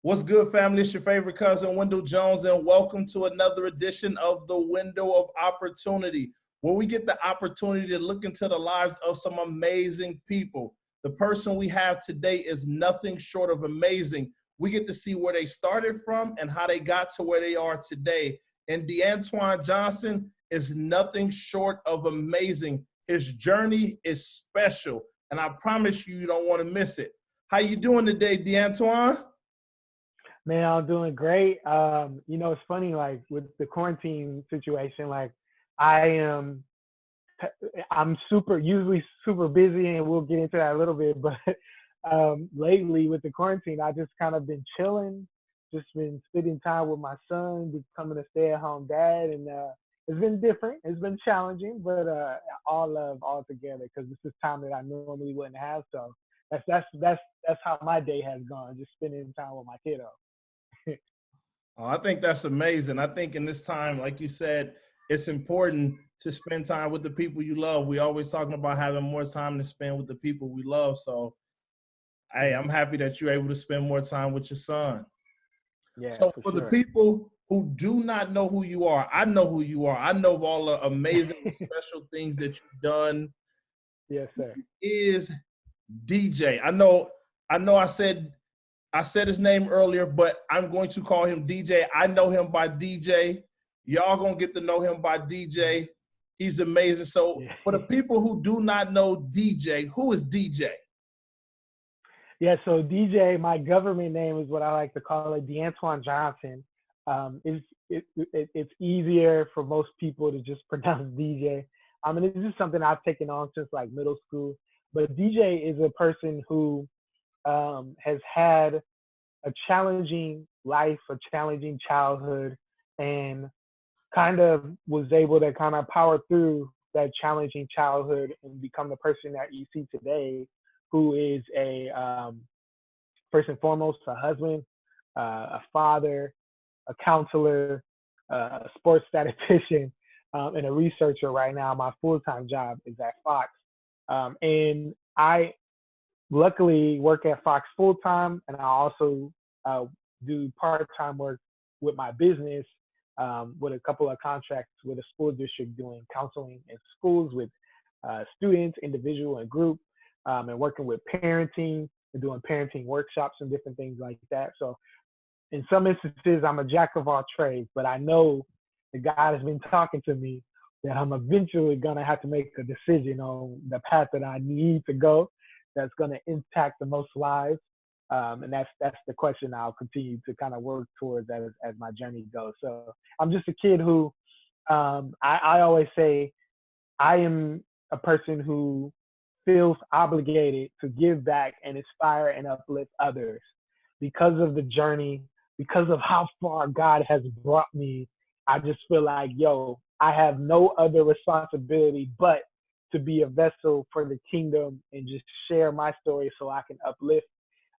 What's good, family? It's your favorite cousin, Wendell Jones, and welcome to another edition of the Window of Opportunity, where we get the opportunity to look into the lives of some amazing people. The person we have today is nothing short of amazing. We get to see where they started from and how they got to where they are today. And DeAntwann Johnson is nothing short of amazing. His journey is special, and I promise you, you don't want to miss it. How you doing today, DeAntwann? Man, I'm doing great. It's funny, like with the quarantine situation, like I am, I'm usually super busy, and we'll get into that a little bit. But lately with the quarantine, I just kind of been chilling, just been spending time with my son, becoming a stay-at-home dad, and it's been different. It's been challenging, but all love all together because this is time that I normally wouldn't have. So that's how my day has gone, just spending time with my kiddo. Oh, I think that's amazing. I think in this time, like you said, it's important to spend time with the people you love. We always talking about having more time to spend with the people we love. So, hey, I'm happy that you're able to spend more time with your son. Yeah, So for for the sure. people who do not know who you are, I know who you are. I know of all the amazing, special things that you've done. Yes, sir. Is DJ. I said his name earlier, but I'm going to call him DJ. I know him by DJ. Y'all gonna get to know him by DJ. He's amazing. So Yeah. for the people who do not know DJ, who is DJ? Yeah, so DJ, my government name is what I like to call it, DeAntwann Johnson. It's easier for most people to just pronounce DJ. I mean, this is something I've taken on since like middle school. But DJ is a person who has had a challenging life, a challenging childhood, and kind of was able to kind of power through that challenging childhood and become the person that you see today, who is a first and foremost a husband, a father, a counselor, a sports statistician, and a researcher. Right now, my full-time job is at Fox, and I luckily work at Fox full-time, and I also do part-time work with my business, with a couple of contracts with a school district doing counseling in schools with students, individual and group, and working with parenting and doing parenting workshops and different things like that. So in some instances, I'm a jack of all trades, but I know that God has been talking to me that I'm eventually going to have to make a decision on the path that I need to go that's going to impact the most lives. And that's the question I'll continue to kind of work towards as my journey goes. So I'm just a kid who I always say I am a person who feels obligated to give back and inspire and uplift others because of the journey, because of how far God has brought me. I just feel like, yo, I have no other responsibility but to be a vessel for the kingdom and just share my story so I can uplift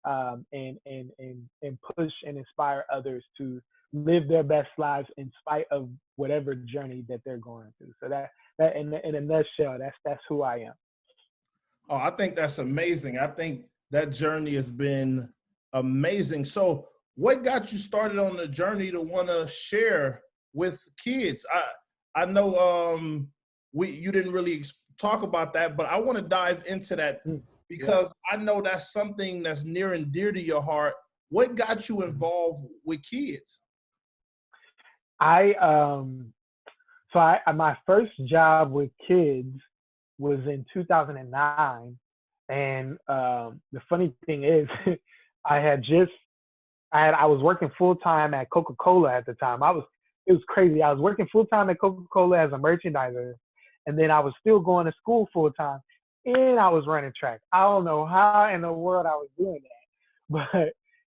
and push and inspire others to live their best lives in spite of whatever journey that they're going through. So that in a nutshell, that's who I am. Oh, I think that's amazing. I think that journey has been amazing. So what got you started on the journey to want to share with kids? I know you didn't really talk about that, but I want to dive into that because I know that's something that's near and dear to your heart. What got you involved with kids? My first job with kids was in 2009, and the funny thing is, I was working full time at Coca-Cola at the time. It was crazy. I was working full time at Coca-Cola as a merchandiser, and then I was still going to school full time, and I was running track. I don't know how in the world I was doing that, but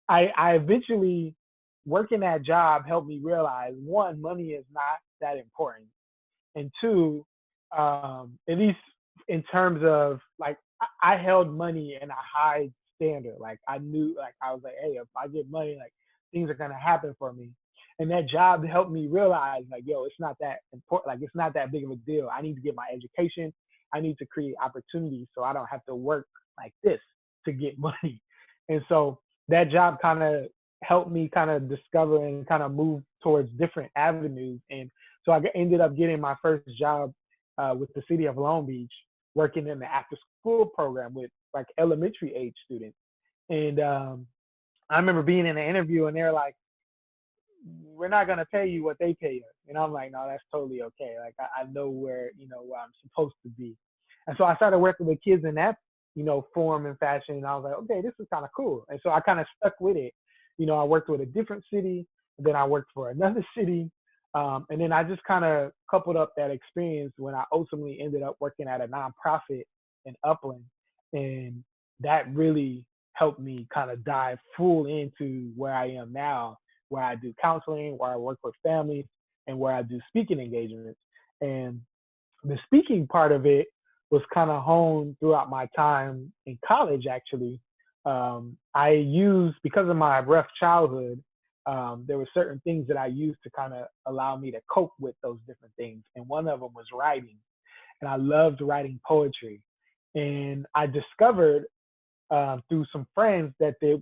I eventually, working that job helped me realize, one, money is not that important, and two, at least in terms of like I held money in a high standard. Like I knew, like I was like, hey, if I get money, like things are gonna happen for me. And that job helped me realize, like, yo, it's not that important. Like, it's not that big of a deal. I need to get my education. I need to create opportunities so I don't have to work like this to get money. And so that job kind of helped me kind of discover and kind of move towards different avenues. And so I ended up getting my first job with the city of Long Beach, working in the after school program with like elementary age students. And I remember being in an interview and they're like, we're not going to pay you what they pay us. And I'm like, no, that's totally okay. Like I know where, where I'm supposed to be. And so I started working with kids in that, form and fashion. And I was like, okay, this is kind of cool. And so I kind of stuck with it. I worked with a different city, then I worked for another city. And then I just kind of coupled up that experience when I ultimately ended up working at a nonprofit in Upland. And that really helped me kind of dive full into where I am now, where I do counseling, where I work with families, and where I do speaking engagements. And the speaking part of it was kind of honed throughout my time in college, actually. I used, because of my rough childhood, there were certain things that I used to kind of allow me to cope with those different things. And one of them was writing. And I loved writing poetry. And I discovered through some friends that they,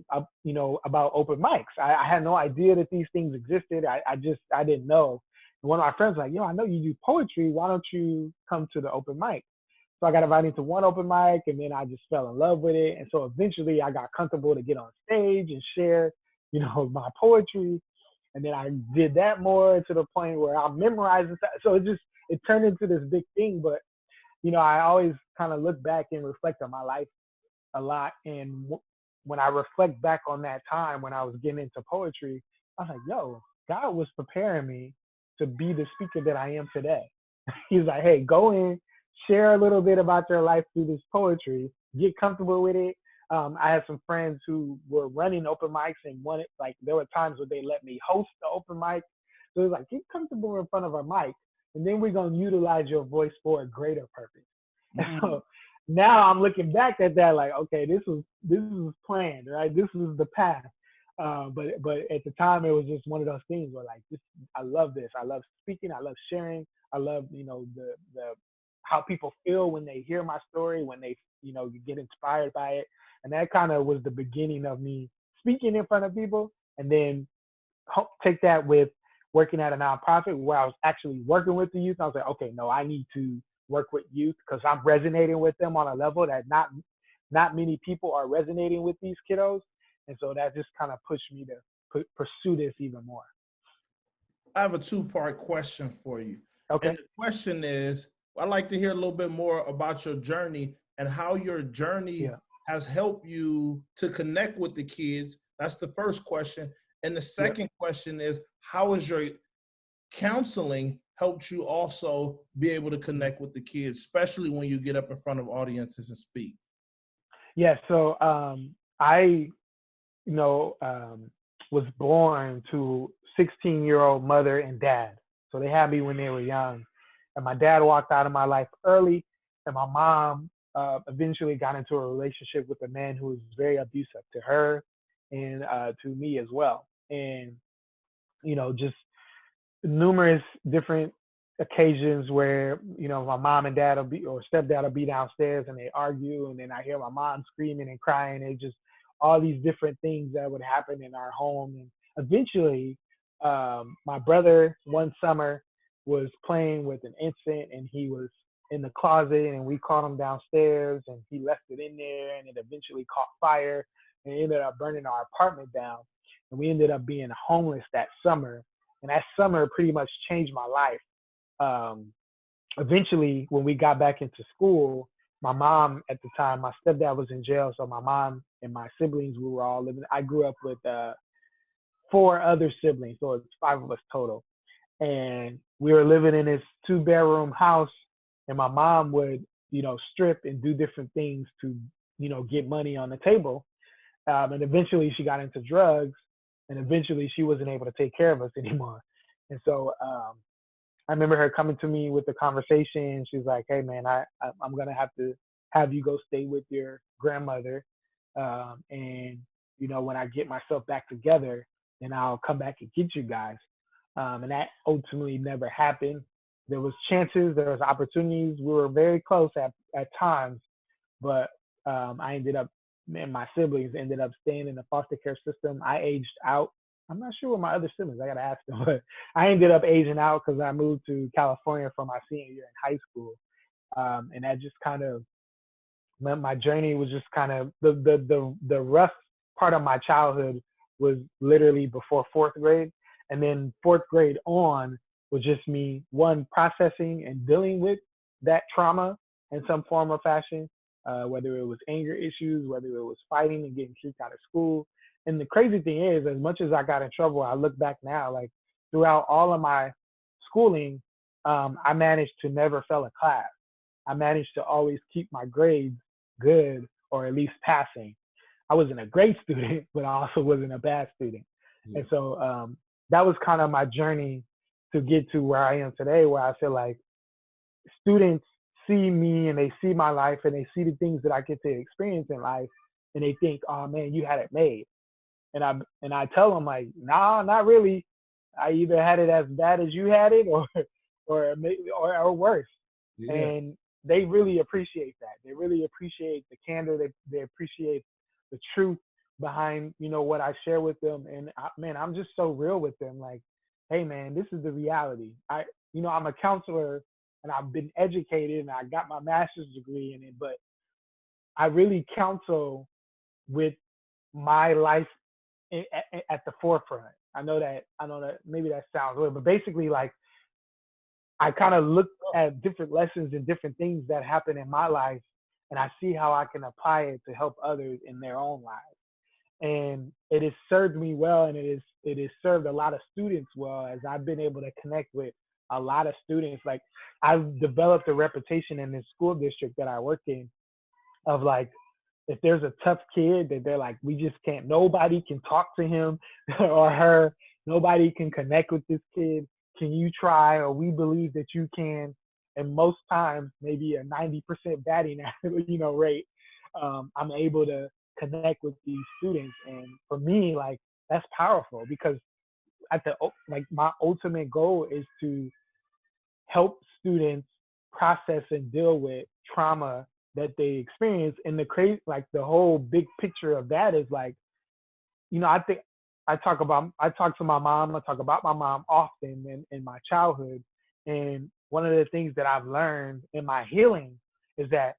about open mics. I had no idea that these things existed. I didn't know. And one of my friends was like, I know you do poetry. Why don't you come to the open mic? So I got invited to one open mic, and then I just fell in love with it. And so eventually I got comfortable to get on stage and share, my poetry. And then I did that more to the point where I'm memorizing. So it turned into this big thing. But, I always kind of look back and reflect on my life a lot. And when I reflect back on that time when I was getting into poetry, I was like, yo, God was preparing me to be the speaker that I am today. He's like, hey, go in, share a little bit about your life through this poetry, get comfortable with it. I had some friends who were running open mics and wanted, like, there were times where they let me host the open mic. So it was like, get comfortable in front of a mic, and then we're going to utilize your voice for a greater purpose. Mm-hmm. So now I'm looking back at that like, okay, this was planned, right? This was the path. But at the time, it was just one of those things where like, I love this. I love speaking. I love sharing. I love, the how people feel when they hear my story, when they, get inspired by it. And that kind of was the beginning of me speaking in front of people, and then take that with working at a nonprofit where I was actually working with the youth. I was like, okay, no, I need to work with youth because I'm resonating with them on a level that not many people are resonating with these kiddos. And so that just kind of pushed me to pursue this even more. I have a two-part question for you. Okay. And the question is, I'd like to hear a little bit more about your journey and how your journey has helped you to connect with the kids. That's the first question. And the second question is, how has your counseling helped you also be able to connect with the kids, especially when you get up in front of audiences and speak? Yeah, so I, was born to 16-year-old mother and dad. So they had me when they were young. And my dad walked out of my life early, and my mom eventually got into a relationship with a man who was very abusive to her and to me as well. And, just numerous different occasions where, my mom and dad or stepdad will be downstairs and they argue, and then I hear my mom screaming and crying. It's just all these different things that would happen in our home. And eventually, my brother one summer was playing with an infant, and he was in the closet, and we caught him downstairs, and he left it in there, and it eventually caught fire and it ended up burning our apartment down. And we ended up being homeless that summer. And that summer pretty much changed my life. Eventually, when we got back into school, my mom at the time, my stepdad was in jail. So my mom and my siblings, we were all living. I grew up with 4 other siblings. So it's 5 of us total. And we were living in this 2-bedroom house. And my mom would, strip and do different things to, get money on the table. And eventually she got into drugs. And eventually she wasn't able to take care of us anymore. And so I remember her coming to me with the conversation. She's like, hey, man, I'm going to have you go stay with your grandmother. And, when I get myself back together, then I'll come back and get you guys. And that ultimately never happened. There was chances, there was opportunities. We were very close at times, but I ended up and my siblings ended up staying in the foster care system. I aged out. I'm not sure what my other siblings, I got to ask them, but I ended up aging out because I moved to California for my senior year in high school. And that just kind of, my journey was just kind of the rough part of my childhood was literally before fourth grade. And then fourth grade on was just me, one, processing and dealing with that trauma in some form or fashion, whether it was anger issues, whether it was fighting and getting kicked out of school. And the crazy thing is, as much as I got in trouble, I look back now, like throughout all of my schooling, I managed to never fail a class. I managed to always keep my grades good or at least passing. I wasn't a great student, but I also wasn't a bad student. Yeah. And so that was kind of my journey to get to where I am today, where I feel like students see me and they see my life and they see the things that I get to experience in life and they think, oh man, you had it made. And I tell them like, nah, not really. I either had it as bad as you had it or worse. Yeah. And they really appreciate that. They really appreciate the candor. They appreciate the truth behind, what I share with them. And man, I'm just so real with them. Like, hey man, this is the reality. I'm a counselor and I've been educated and I got my master's degree in it, but I really counsel with my life at the forefront. I know that maybe that sounds weird, but basically like I kind of look at different lessons and different things that happen in my life and I see how I can apply it to help others in their own lives. And it has served me well, and it has served a lot of students well, as I've been able to connect with a lot of students. Like I've developed a reputation in this school district that I work in of like, if there's a tough kid that they're like, we just can't, nobody can talk to him or her, nobody can connect with this kid. Can you try? Or we believe that you can. And most times, maybe a 90% batting rate, I'm able to connect with these students. And for me, like, that's powerful because my ultimate goal is to help students process and deal with trauma that they experience. And the whole big picture of that is like, I think I talk to my mom. I talk about my mom often in my childhood. And one of the things that I've learned in my healing is that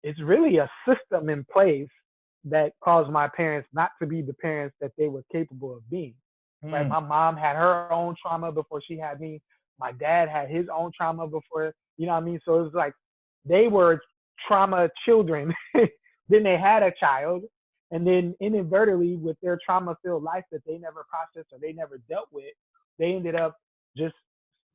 it's really a system in place that caused my parents not to be the parents that they were capable of being. Right? My mom had her own trauma before she had me. My dad had his own trauma before, you know what I mean? So it was like they were trauma children. Then they had a child. And then inadvertently, with their trauma-filled life that they never processed or they never dealt with, they ended up just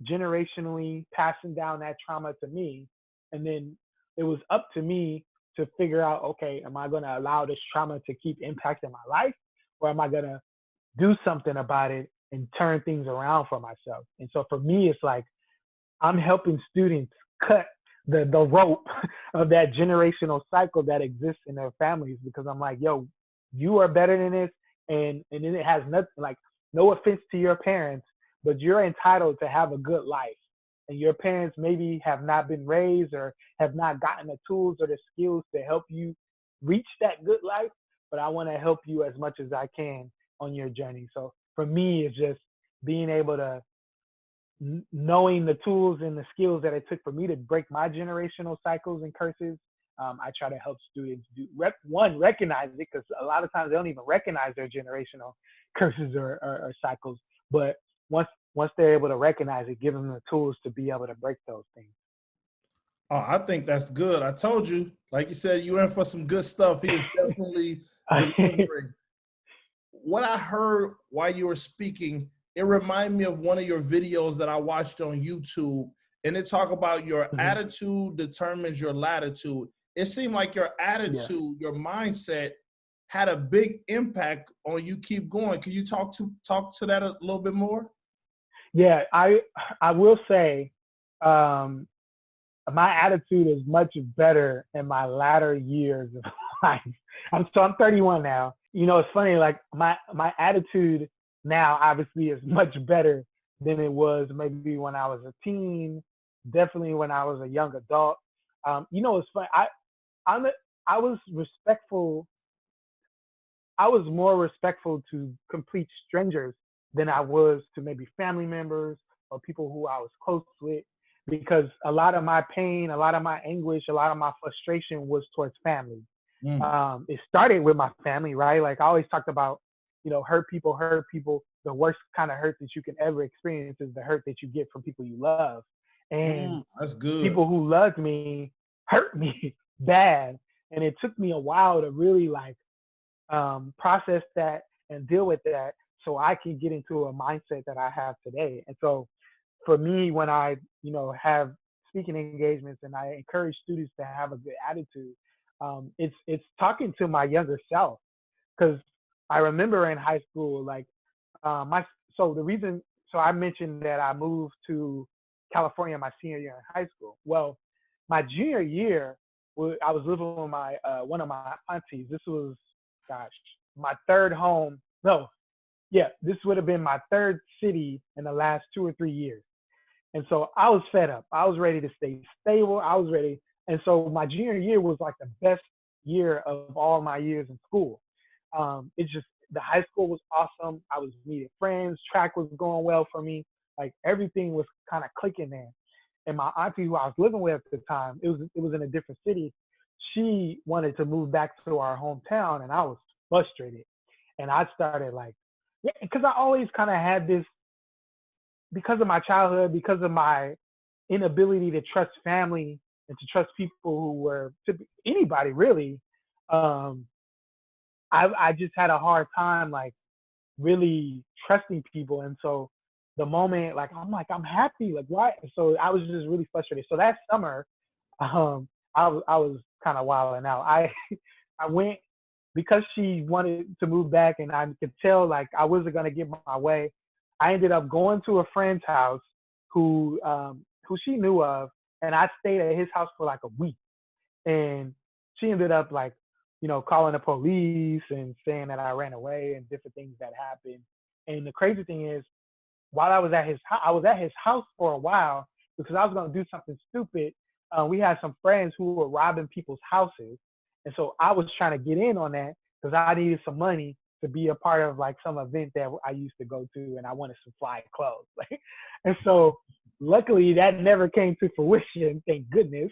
generationally passing down that trauma to me. And then it was up to me to figure out, okay, am I going to allow this trauma to keep impacting my life? Or am I going to do something about it and turn things around for myself? And so for me, it's like I'm helping students cut the rope of that generational cycle that exists in their families, because I'm like, yo, you are better than this. And then it has nothing, like, no offense to your parents, but you're entitled to have a good life. And your parents maybe have not been raised or have not gotten the tools or the skills to help you reach that good life. But I want to help you as much as I can on your journey. So for me, it's just being able to knowing the tools and the skills that it took for me to break my generational cycles and curses. I try to help students recognize it, because a lot of times they don't even recognize their generational curses or cycles. But once they're able to recognize it, give them the tools to be able to break those things. Oh, I think that's good. I told you, like you said, you're in for some good stuff. He is definitely delivering. What I heard while you were speaking, it reminded me of one of your videos that I watched on YouTube, and it talked about your attitude determines your latitude. It seemed like your attitude, your mindset had a big impact on you keep going. Can you talk to that a little bit more? Yeah, I will say my attitude is much better in my latter years of life. I'm 31 now. It's funny, like my attitude now obviously is much better than it was maybe when I was a teen, definitely when I was a young adult. It's funny. I was respectful. I was more respectful to complete strangers than I was to maybe family members or people who I was close with, because a lot of my pain, a lot of my anguish, a lot of my frustration was towards family. Mm. It started with my family, right? Like I always talked about, hurt people, hurt people. The worst kind of hurt that you can ever experience is the hurt that you get from people you love. And That's good. people who loved me hurt me bad. And it took me a while to really like process that and deal with that so I can get into a mindset that I have today. And so for me, when I, have speaking engagements and I encourage students to have a good attitude, it's talking to my younger self, because I remember in high school, like my so the reason so I mentioned that I moved to California my senior year in high school. Well, my junior year, I was living with my one of my aunties. This was, gosh, my third home. No, yeah, this would have been my third city in the last 2 or 3 years. And so I was fed up. I was ready to stay stable. I was ready. And so my junior year was like the best year of all my years in school. It's just the high school was awesome. I was meeting friends. Track was going well for me. Like everything was kind of clicking there. And my auntie, who I was living with at the time, it was in a different city. She wanted to move back to our hometown, and I was frustrated. And I started like, yeah, because I always kind of had this, because of my childhood, because of my inability to trust family and to trust people who were anybody really. Um, I just had a hard time like really trusting people. And so the moment like I'm happy, like why? So I was just really frustrated. So that summer, I was kind of wilding out. I went because she wanted to move back, and I could tell like I wasn't gonna get my way. I ended up going to a friend's house who she knew of, and I stayed at his house for like a week. And she ended up like, calling the police and saying that I ran away and different things that happened. And the crazy thing is, while I was at his house for a while because I was gonna do something stupid. We had some friends who were robbing people's houses, and so I was trying to get in on that because I needed some money to be a part of like some event that I used to go to, and I wanted some fly clothes. And so luckily that never came to fruition, thank goodness.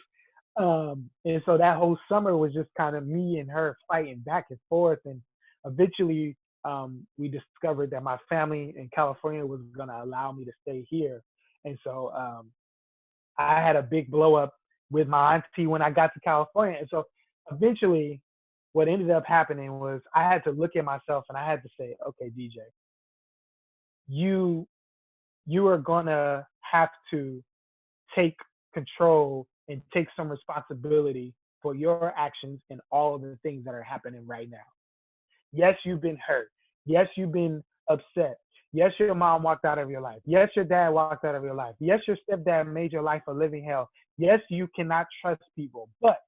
And so that whole summer was just kind of me and her fighting back and forth. And eventually we discovered that my family in California was going to allow me to stay here. And so I had a big blow up with my auntie when I got to California. And so eventually what ended up happening was I had to look at myself and I had to say, okay, DJ, you are going to have to take control and take some responsibility for your actions and all of the things that are happening right now. Yes, you've been hurt. Yes, you've been upset. Yes, your mom walked out of your life. Yes, your dad walked out of your life. Yes, your stepdad made your life a living hell. Yes, you cannot trust people, but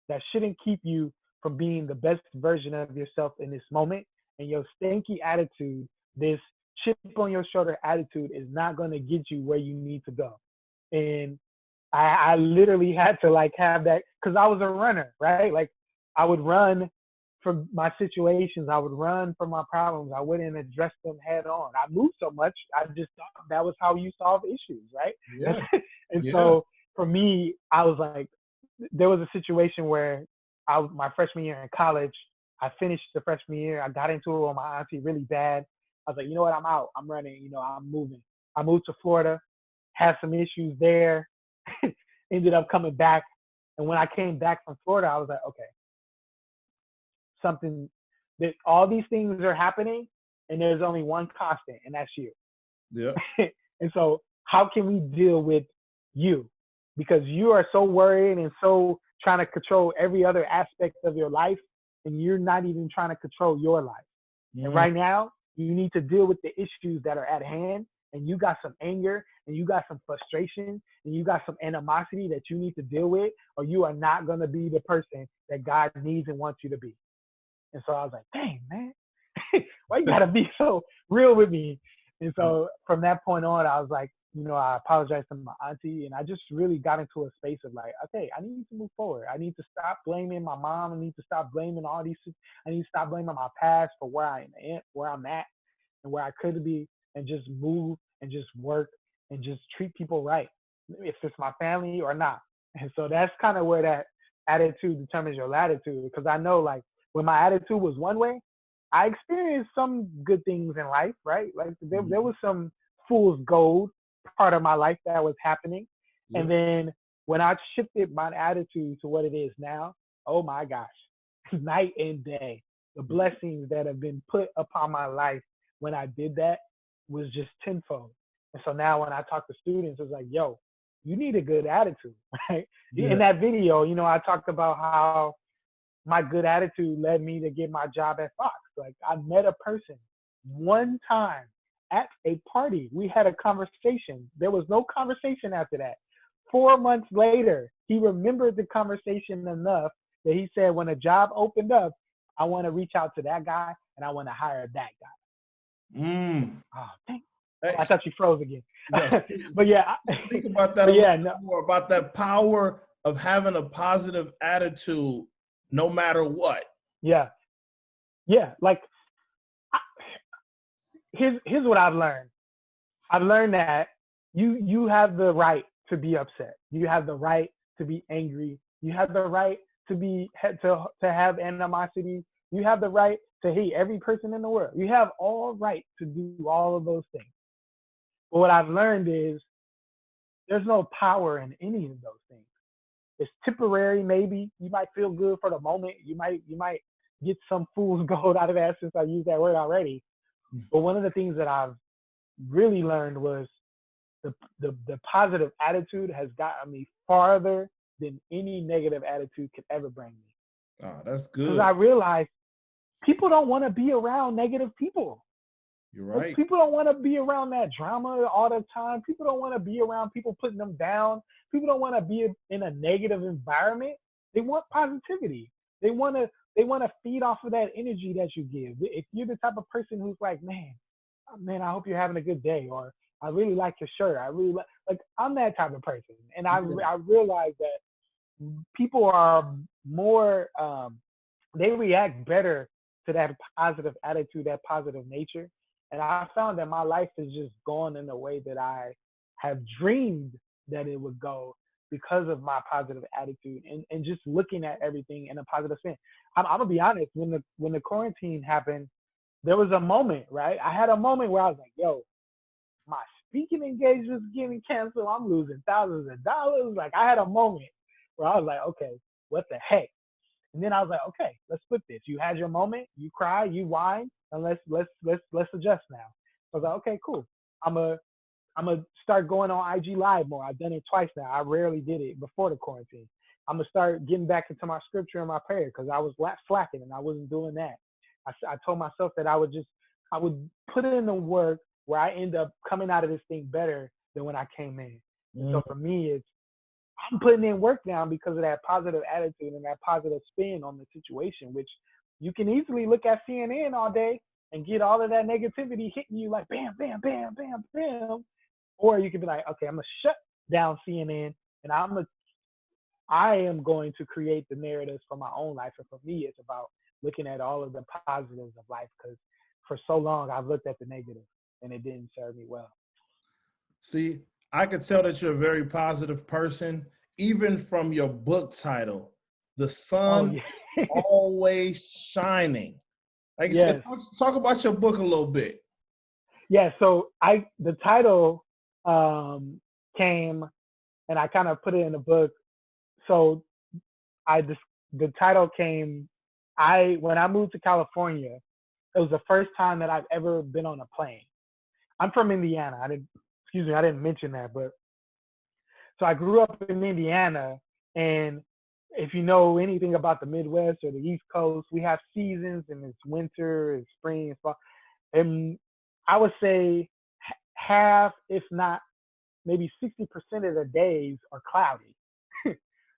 that shouldn't keep you from being the best version of yourself in this moment. And your stanky attitude, this chip on your shoulder attitude, is not going to get you where you need to go. And I literally had to like have that because I was a runner, right? Like I would run from my situations. I would run from my problems. I wouldn't address them head on. I moved so much. I just thought that was how you solve issues, right? Yeah. And Yeah. so for me, I was like, there was a situation where my freshman year in college, I finished the freshman year. I got into it with my auntie really bad. I was like, you know what? I'm out. I'm running. I'm moving. I moved to Florida, had some issues there, ended up coming back. And when I came back from Florida, I was like, okay, something that all these things are happening and there's only one constant, and that's you. Yeah. And so how can we deal with you? Because you are so worried and so trying to control every other aspect of your life, and you're not even trying to control your life. And right now, you need to deal with the issues that are at hand, and you got some anger, and you got some frustration, and you got some animosity that you need to deal with, or you are not going to be the person that God needs and wants you to be. And so I was like, dang, man, why you got to be so real with me? And so from that point on, I was like, I apologized to my auntie, and I just really got into a space of like, okay, I need to move forward. I need to stop blaming my mom. I need to stop blaming all these. I need to stop blaming my past for where I'm at, and where I could be, and just move and just work and just treat people right, if it's my family or not. And so that's kind of where that attitude determines your latitude. Because I know, like, when my attitude was one way, I experienced some good things in life, right? Like there was some fool's gold part of my life that was happening. And then when I shifted my attitude to what it is now, oh my gosh, night and day, the blessings that have been put upon my life when I did that was just tenfold. And so now when I talk to students, it's like, yo, you need a good attitude, right? In that video, I talked about how my good attitude led me to get my job at Fox. Like, I met a person one time at a party. We had a conversation. There was no conversation after that. 4 months later, he remembered the conversation enough that he said, when a job opened up, I want to reach out to that guy and I want to hire that guy. Oh, dang. I thought you froze again. But yeah. Think about that more, about that power of having a positive attitude no matter what. Yeah. Like, here's what I've learned. I've learned that you have the right to be upset. You have the right to be angry. You have the right to have animosity. You have the right to hate every person in the world. You have all right to do all of those things. But what I've learned is there's no power in any of those things. It's temporary, maybe. You might feel good for the moment. You might get some fool's gold out of that, since I used that word already. But one of the things that I've really learned was the positive attitude has gotten me farther than any negative attitude could ever bring me. Oh, that's good. Because I realized people don't want to be around negative people. You're right. Like, people don't want to be around that drama all the time. People don't want to be around people putting them down. People don't want to be in a negative environment. They want positivity. They want to feed off of that energy that you give. If you're the type of person who's like, man, I hope you're having a good day, or I really like your shirt. I really like I'm that type of person. And I realized that people are more, they react better to that positive attitude, that positive nature. And I found that my life has just gone in the way that I have dreamed that it would go, because of my positive attitude and just looking at everything in a positive spin. I'm gonna be honest, when the quarantine happened, there was a moment, right? I had a moment where I was like, yo, my speaking engagement's getting canceled. I'm losing thousands of dollars. Like, I had a moment where I was like, okay, what the heck? And then I was like, okay, let's flip this. You had your moment, you cry, you whine, and let's adjust now. So I was like, okay, cool. I'm gonna start going on IG Live more. I've done it twice now. I rarely did it before the quarantine. I'm gonna start getting back into my scripture and my prayer, because I was slacking and I wasn't doing that. I told myself that I would put in the work where I end up coming out of this thing better than when I came in. So for me, I'm putting in work now because of that positive attitude and that positive spin on the situation, which you can easily look at CNN all day and get all of that negativity hitting you like bam, bam, bam, bam, bam. Or you can be like, okay, I'm going to shut down CNN and I am going to create the narratives for my own life. And for me, it's about looking at all of the positives of life, because for so long I've looked at the negative and it didn't serve me well. See, I could tell that you're a very positive person, even from your book title, The Sun is Always Shining. Like, yes. Talk about your book a little bit. Yeah, so the title came, and I kind of put it in the book. So the title came, when I moved to California, it was the first time that I've ever been on a plane. I'm from Indiana. I didn't mention that, but so I grew up in Indiana, and if you know anything about the Midwest or the East Coast, we have seasons, and it's winter, it's spring, it's fall. And I would say half, if not maybe 60% of the days are cloudy.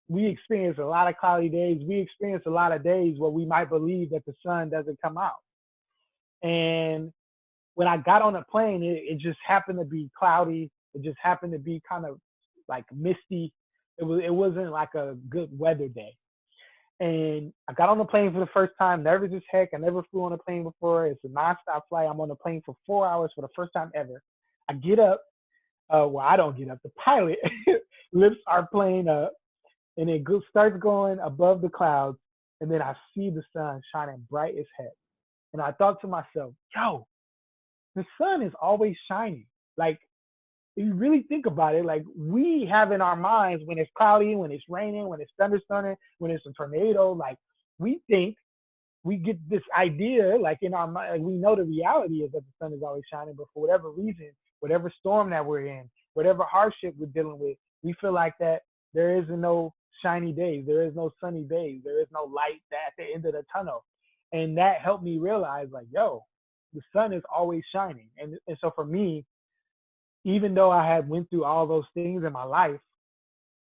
We experience a lot of cloudy days. We experience a lot of days where we might believe that the sun doesn't come out. And when I got on a plane, it just happened to be cloudy. It just happened to be kind of like misty. It wasn't like a good weather day. And I got on the plane for the first time, nervous as heck. I never flew on a plane before. It's a nonstop flight. I'm on the plane for 4 hours for the first time ever. I get up. Well, I don't get up. The pilot lifts our plane up, and it starts going above the clouds. And then I see the sun shining bright as heck. And I thought to myself, yo, the sun is always shining. Like, if you really think about it, like we have in our minds when it's cloudy, when it's raining, when it's thunderstorming, when it's a tornado, like we think we get this idea, like in our mind, like we know the reality is that the sun is always shining, but for whatever reason, whatever storm that we're in, whatever hardship we're dealing with, we feel like that there is no shiny days, there is no sunny days, there is no light at the end of the tunnel. And that helped me realize, like, yo, the sun is always shining. And so for me, even though I had went through all those things in my life,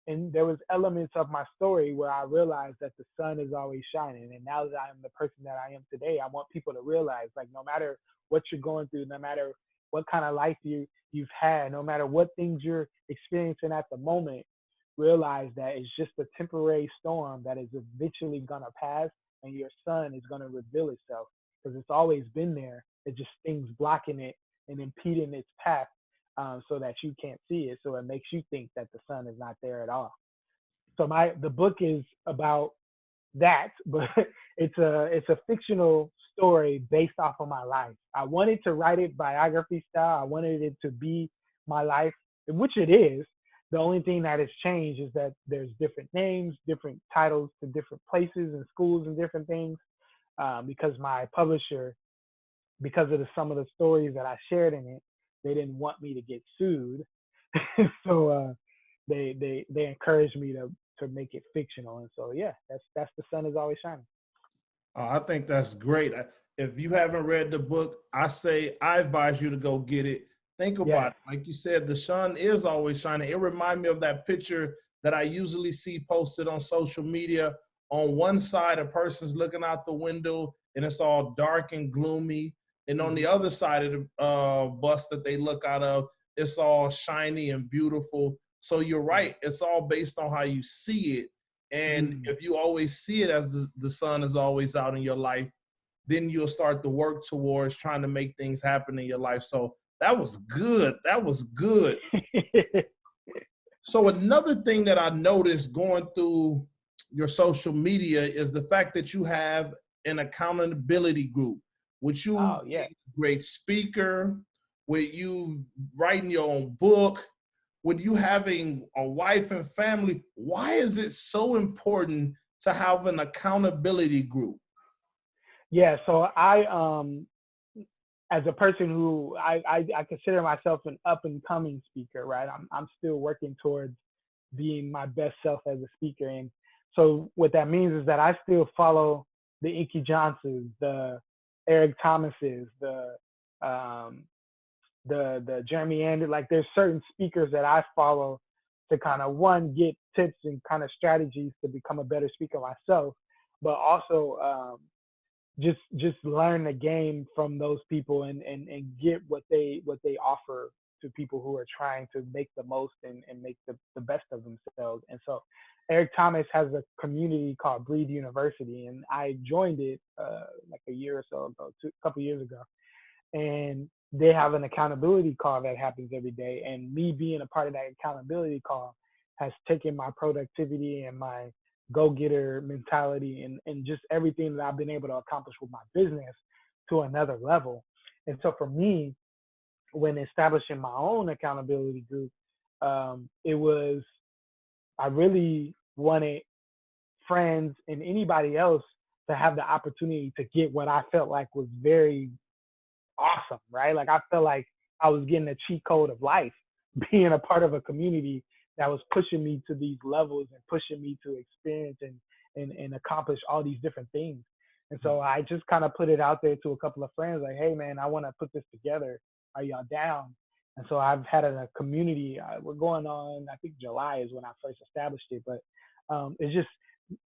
and there was elements of my story where I realized that the sun is always shining. And now that I am the person that I am today, I want people to realize, like, no matter what you're going through, no matter what kind of life you've had, no matter what things you're experiencing at the moment, realize that it's just a temporary storm that is eventually gonna pass, and your sun is gonna reveal itself because it's always been there. It's just things blocking it and impeding its path, so that you can't see it. So it makes you think that the sun is not there at all. So the book is about that, but it's a fictional story based off of my life. I wanted to write it biography style. I wanted it to be my life, which it is. The only thing that has changed is that there's different names, different titles to different places and schools and different things, because my publisher, because of some of the stories that I shared in it, they didn't want me to get sued. So they encouraged me to make it fictional. And so yeah, that's The Sun Is Always Shining. I think that's great. If you haven't read the book, I advise you to go get it. Think about it. Like you said, the sun is always shining. It reminds me of that picture that I usually see posted on social media. On one side, a person's looking out the window and it's all dark and gloomy. And on the other side of the bus that they look out of, it's all shiny and beautiful. So you're right. It's all based on how you see it. And if you always see it as the sun is always out in your life, then you'll start to work towards trying to make things happen in your life. So that was good. That was good. So another thing that I noticed going through your social media is the fact that you have an accountability group, which you a great speaker, with you writing your own book, with you having a wife and family. Why is it so important to have an accountability group? Yeah, so I as a person who I consider myself an up and coming speaker, right? I'm still working towards being my best self as a speaker. And so what that means is that I still follow the Inky Johnsons, the Eric Thomases, the Jeremy Andrews. Like there's certain speakers that I follow to kind of get tips and kind of strategies to become a better speaker myself, but also just learn the game from those people and get what they offer to people who are trying to make the most and make the best of themselves. And so Eric Thomas has a community called Breathe University, and I joined it like a year or so ago, a couple years ago. And they have an accountability call that happens every day. And me being a part of that accountability call has taken my productivity and my go-getter mentality and just everything that I've been able to accomplish with my business to another level. And so for me, when establishing my own accountability group, I really wanted friends and anybody else to have the opportunity to get what I felt like was very awesome, right? Like I felt like I was getting a cheat code of life, being a part of a community that was pushing me to these levels and pushing me to experience and accomplish all these different things. And so I just kind of put it out there to a couple of friends like, hey man, I want to put this together. Are y'all down? And so I've had a community, we're going on, I think July is when I first established it, but it's just,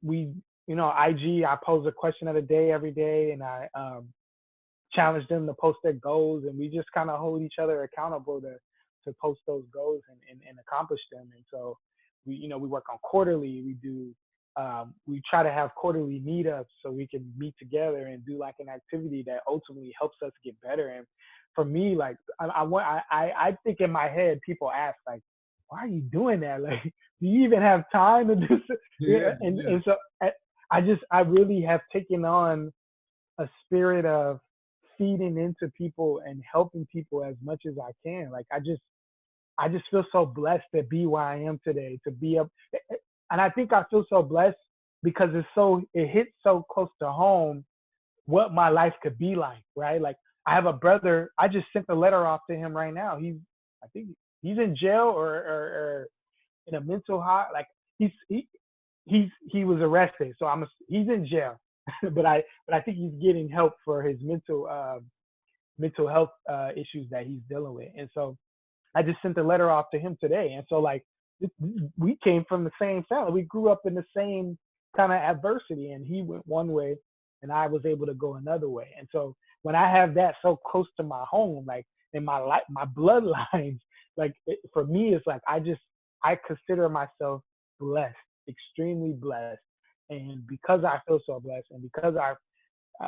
IG, I pose a question of the day every day, and I challenge them to post their goals, and we just kind of hold each other accountable to post those goals and accomplish them. And so we work on quarterly. We try to have quarterly meetups so we can meet together and do like an activity that ultimately helps us get better. And for me, like I think in my head, people ask like, why are you doing that? Like, do you even have time to do so? Yeah, And so I really have taken on a spirit of feeding into people and helping people as much as I can. Like I just feel so blessed to be where I am today, to be up. And I think I feel so blessed because it hits so close to home what my life could be like, right? Like I have a brother, I just sent a letter off to him right now. I think he's in jail or in a mental like he was arrested. So he's in jail, but I think he's getting help for his mental health issues that he's dealing with. And so I just sent a letter off to him today. And so like we came from the same family. We grew up in the same kind of adversity, and he went one way and I was able to go another way. And so when I have that so close to my home, like in my life, my bloodlines, like for me, it's like I consider myself blessed, extremely blessed. And because I feel so blessed and because I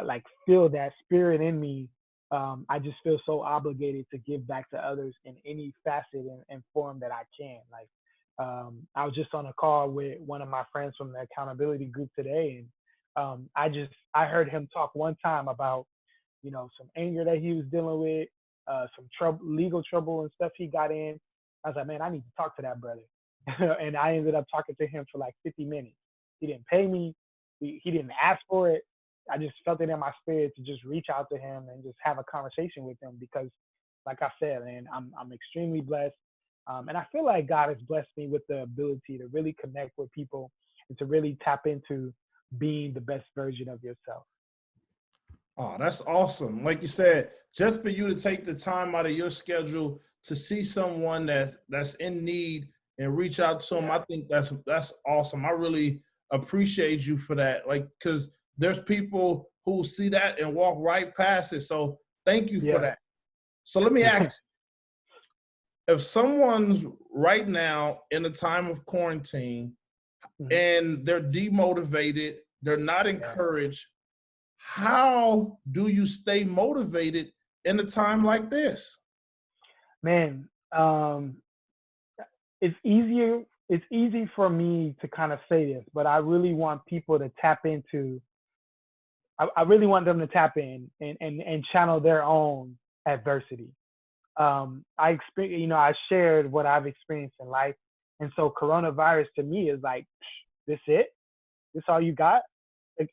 like feel that spirit in me, I just feel so obligated to give back to others in any facet and form that I can. Like, I was just on a call with one of my friends from the accountability group today, and I heard him talk one time about, some anger that he was dealing with, some legal trouble and stuff he got in. I was like, man, I need to talk to that brother. And I ended up talking to him for like 50 minutes. He didn't pay me. He didn't ask for it. I just felt it in my spirit to just reach out to him and just have a conversation with him because, like I said, man, I'm extremely blessed. And I feel like God has blessed me with the ability to really connect with people and to really tap into being the best version of yourself. Oh, that's awesome. Like you said, just for you to take the time out of your schedule to see someone that's in need and reach out to them, I think that's awesome. I really appreciate you for that. Like, because there's people who see that and walk right past it. So thank you for that. So let me ask you, if someone's right now in a time of quarantine and they're demotivated, they're not encouraged, how do you stay motivated in a time like this? Man, it's easy for me to kind of say this, but I really want people to tap into, I really want them to tap in and channel their own adversity. I shared what I've experienced in life. And so coronavirus to me is like, this it? This all you got?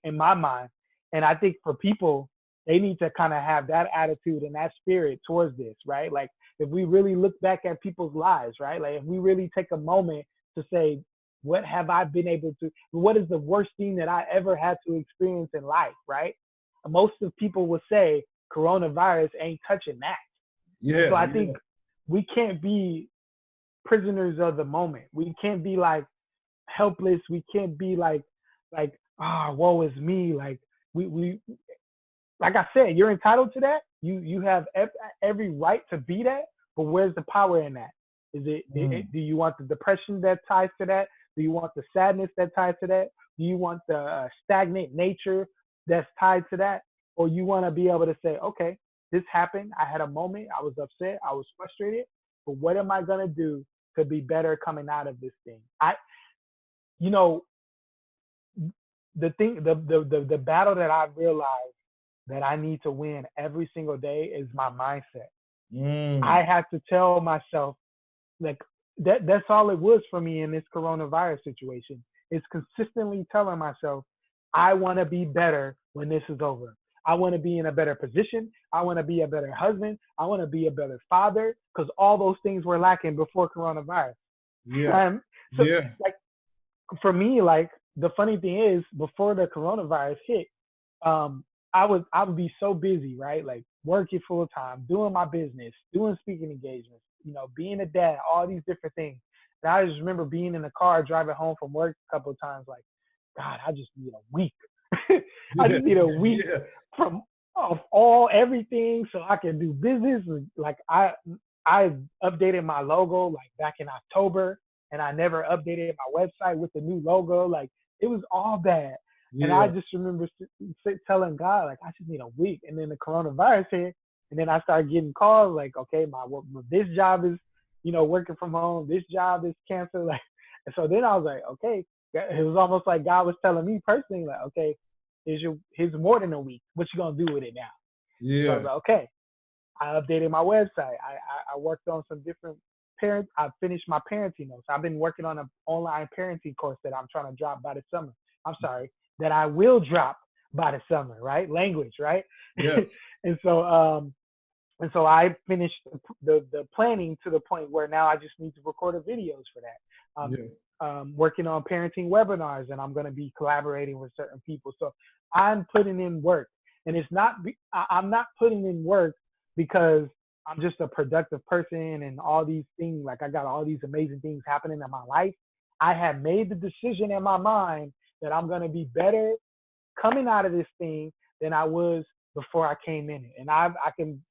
In my mind. And I think for people, they need to kind of have that attitude and that spirit towards this, right? Like if we really look back at people's lives, right? Like if we really take a moment to say, what have I been able to, what is the worst thing that I ever had to experience in life, right? Most of people would say coronavirus ain't touching that. Yeah. So I think we can't be prisoners of the moment. We can't be like helpless. We can't be like, woe is me. Like we like I said, you're entitled to that. You have every right to be that. But where's the power in that? Do you want the depression that ties to that? Do you want the sadness that ties to that? Do you want the stagnant nature that's tied to that? Or you want to be able to say, okay, this happened. I had a moment. I was upset. I was frustrated. But what am I going to do to be better coming out of this thing? The battle that I realized that I need to win every single day is my mindset. I have to tell myself, like, that's all it was for me in this coronavirus situation. It's consistently telling myself, I want to be better when this is over. I want to be in a better position. I want to be a better husband. I want to be a better father, because all those things were lacking before coronavirus. Yeah. Like, for me, like, the funny thing is, before the coronavirus hit, I would be so busy, right? Like working full time, doing my business, doing speaking engagements, being a dad, all these different things. And I just remember being in the car driving home from work a couple of times, like, God, I just need a week. I just need a week from of everything so I can do business. Like I updated my logo like back in October, and I never updated my website with the new logo. Like it was all bad. And I Yeah. just remember telling God, like, I just need a week. And then the coronavirus hit, and then I started getting calls like, okay, this job is, working from home. This job is canceled. Like, and so then I was like, okay, it was almost like God was telling me personally, like, okay, here's more than a week. What you gonna do with it now? So I was Yeah. like, okay. I updated my website. I worked on some different parents. I finished my parenting notes. I've been working on an online parenting course that I'm trying to drop by the summer. I'm sorry, that I will drop by the summer, right? Language, right? Yes. and so I finished the planning to the point where now I just need to record the videos for that. Yeah. Working on parenting webinars, and I'm going to be collaborating with certain people. So I'm putting in work, and I'm not putting in work because I'm just a productive person and all these things. Like I got all these amazing things happening in my life. I have made the decision in my mind that I'm going to be better coming out of this thing than I was before I came in it. And I can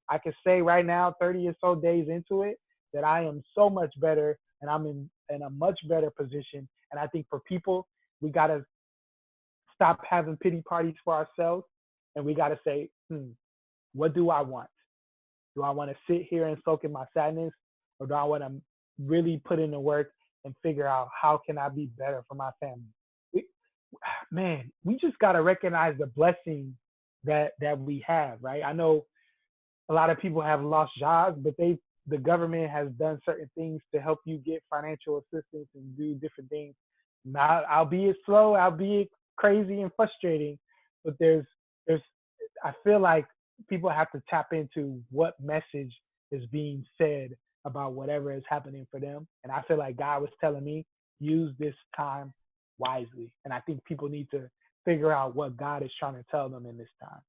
say right now, 30 or so days into it, that I am so much better, and I'm in a much better position. And I think for people, we got to stop having pity parties for ourselves, and we got to say, what do I want? Do I want to sit here and soak in my sadness, or do I want to really put in the work and figure out how can I be better for my family? We just got to recognize the blessing that we have, right? I know a lot of people have lost jobs, but the government has done certain things to help you get financial assistance and do different things. Not, albeit slow, albeit crazy and frustrating, but there's I feel like people have to tap into what message is being said about whatever is happening for them. And I feel like God was telling me, use this time wisely. And I think people need to figure out what God is trying to tell them in this time.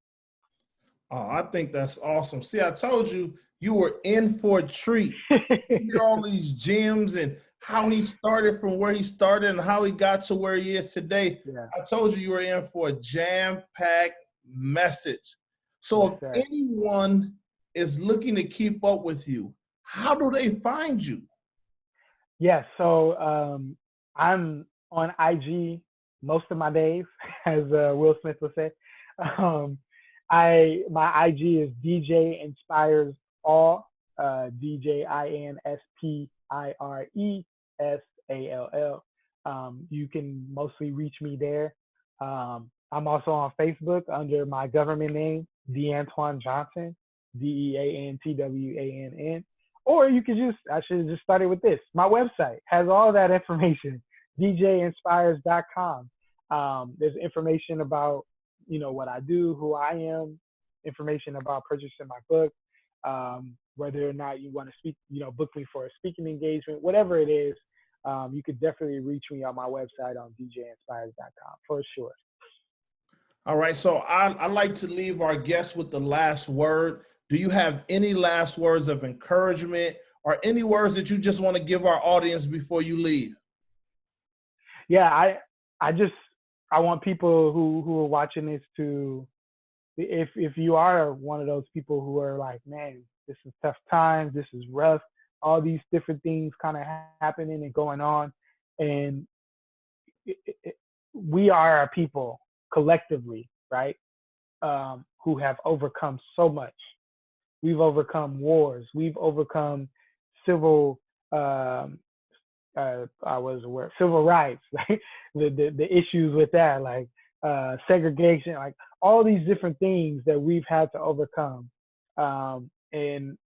Oh, I think that's awesome. See, I told you you were in for a treat. You hear all these gems and how he started from where he started and how he got to where he is today. Yeah. I told you were in for a jam-packed message. So Yes, if anyone is looking to keep up with you, how do they find you? Yeah, so I'm on IG most of my days, as Will Smith would say. My IG is DJ Inspires All, DJINSPIRESALL. You can mostly reach me there. I'm also on Facebook under my government name, DeAntwann Johnson, DeAntwann. Or you could I should have just started with this. My website has all that information, djinspires.com. There's information about, what I do, who I am, information about purchasing my book, whether or not you want to speak, book me for a speaking engagement, whatever it is. You could definitely reach me on my website on djinspires.com for sure. All right, so I like to leave our guests with the last word. Do you have any last words of encouragement or any words that you just want to give our audience before you leave? Yeah, I want people who are watching this to, if you are one of those people who are like, man, this is tough times, this is rough, all these different things kind of happening and going on, and we are a people collectively, right, who have overcome so much. We've overcome wars. We've overcome civil civil rights, like the issues with that, like segregation, like all these different things that we've had to overcome. And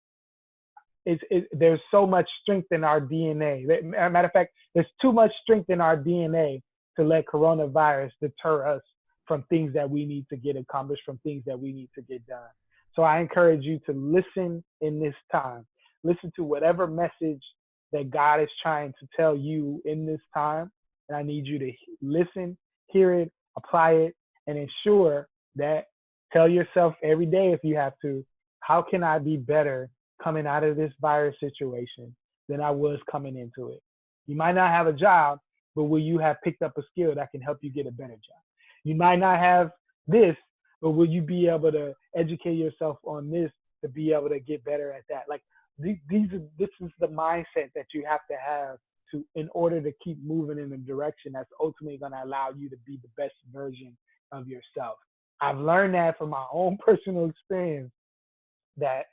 there's so much strength in our DNA. Matter of fact, there's too much strength in our DNA to let coronavirus deter us from things that we need to get accomplished, from things that we need to get done. So I encourage you to listen in this time. Listen to whatever message that God is trying to tell you in this time. And I need you to listen, hear it, apply it, and ensure that, tell yourself every day if you have to, how can I be better coming out of this virus situation than I was coming into it? You might not have a job, but will you have picked up a skill that can help you get a better job? You might not have this, but will you be able to educate yourself on this to be able to get better at that? Like, this is the mindset that you have to have in order to keep moving in the direction that's ultimately going to allow you to be the best version of yourself. I've learned that from my own personal experience, that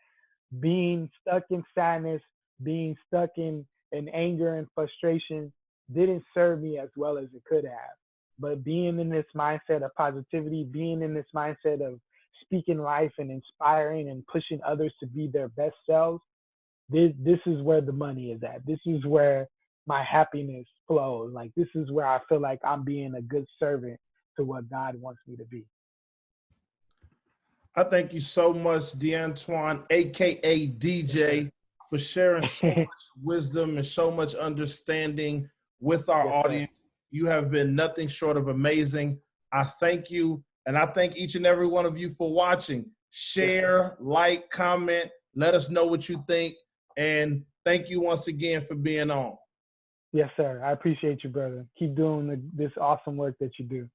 being stuck in sadness, being stuck in anger and frustration didn't serve me as well as it could have. But being in this mindset of positivity, being in this mindset of speaking life and inspiring and pushing others to be their best selves, this is where the money is at. This is where my happiness flows. Like, this is where I feel like I'm being a good servant to what God wants me to be. I thank you so much, DeAntwann, aka DJ, for sharing so much wisdom and so much understanding with our audience. You have been nothing short of amazing. I thank you, and I thank each and every one of you for watching. Share, like, comment, let us know what you think, and thank you once again for being on. Yes, sir. I appreciate you, brother. Keep doing this awesome work that you do.